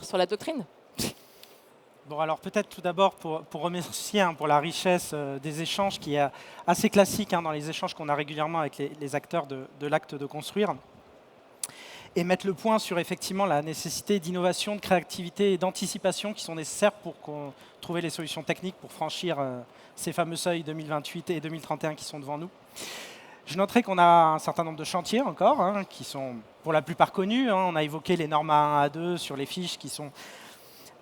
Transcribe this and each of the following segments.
sur la doctrine. Bon, alors peut-être tout d'abord pour remercier pour la richesse des échanges qui est assez classique dans les échanges qu'on a régulièrement avec les acteurs de l'acte de construire, et mettre le point sur effectivement la nécessité d'innovation, de créativité et d'anticipation qui sont nécessaires pour trouver les solutions techniques pour franchir ces fameux seuils 2028 et 2031 qui sont devant nous. Je noterai qu'on a un certain nombre de chantiers encore, qui sont pour la plupart connus. On a évoqué les normes A1, A2 sur les fiches, qui sont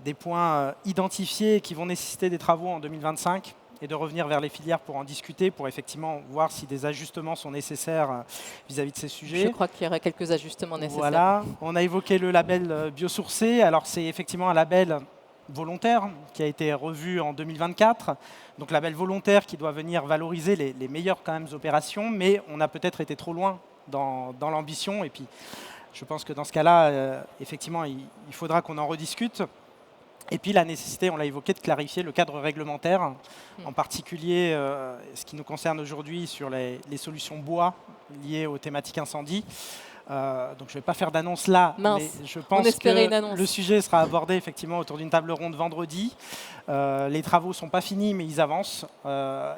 des points identifiés qui vont nécessiter des travaux en 2025 et de revenir vers les filières pour en discuter, pour effectivement voir si des ajustements sont nécessaires vis-à-vis de ces sujets. Je crois qu'il y aura quelques ajustements nécessaires. Voilà. On a évoqué le label biosourcé. Alors c'est effectivement un label volontaire qui a été revu en 2024. Donc label volontaire qui doit venir valoriser les meilleures quand même opérations, mais on a peut-être été trop loin dans l'ambition. Et puis je pense que dans ce cas-là, effectivement, il faudra qu'on en rediscute. Et puis la nécessité, on l'a évoqué, de clarifier le cadre réglementaire, en particulier ce qui nous concerne aujourd'hui sur les solutions bois liées aux thématiques incendie. Donc je ne vais pas faire d'annonce là, mais je pense que le sujet sera abordé effectivement autour d'une table ronde vendredi. Les travaux ne sont pas finis, mais ils avancent.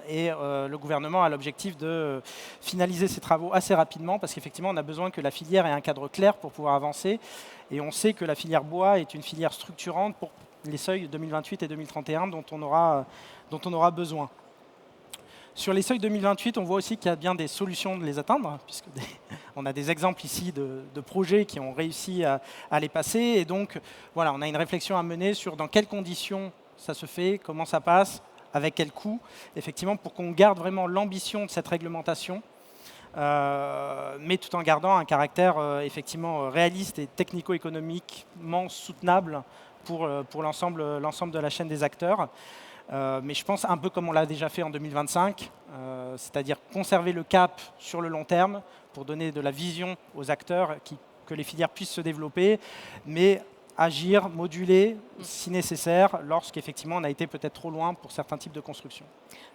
Et le gouvernement a l'objectif de finaliser ces travaux assez rapidement, parce qu'effectivement, on a besoin que la filière ait un cadre clair pour pouvoir avancer. Et on sait que la filière bois est une filière structurante pour les seuils 2028 et 2031 dont on aura besoin. Sur les seuils 2028, on voit aussi qu'il y a bien des solutions de les atteindre, puisqu'on a des exemples ici de projets qui ont réussi à les passer. Et donc, voilà, on a une réflexion à mener sur dans quelles conditions ça se fait, comment ça passe, avec quel coût, effectivement, pour qu'on garde vraiment l'ambition de cette réglementation, mais tout en gardant un caractère effectivement réaliste et technico-économiquement soutenable pour l'ensemble de la chaîne des acteurs. Mais je pense un peu comme on l'a déjà fait en 2025, c'est-à-dire conserver le cap sur le long terme pour donner de la vision aux acteurs, que les filières puissent se développer, mais agir, moduler si nécessaire, lorsqu'effectivement on a été peut-être trop loin pour certains types de construction.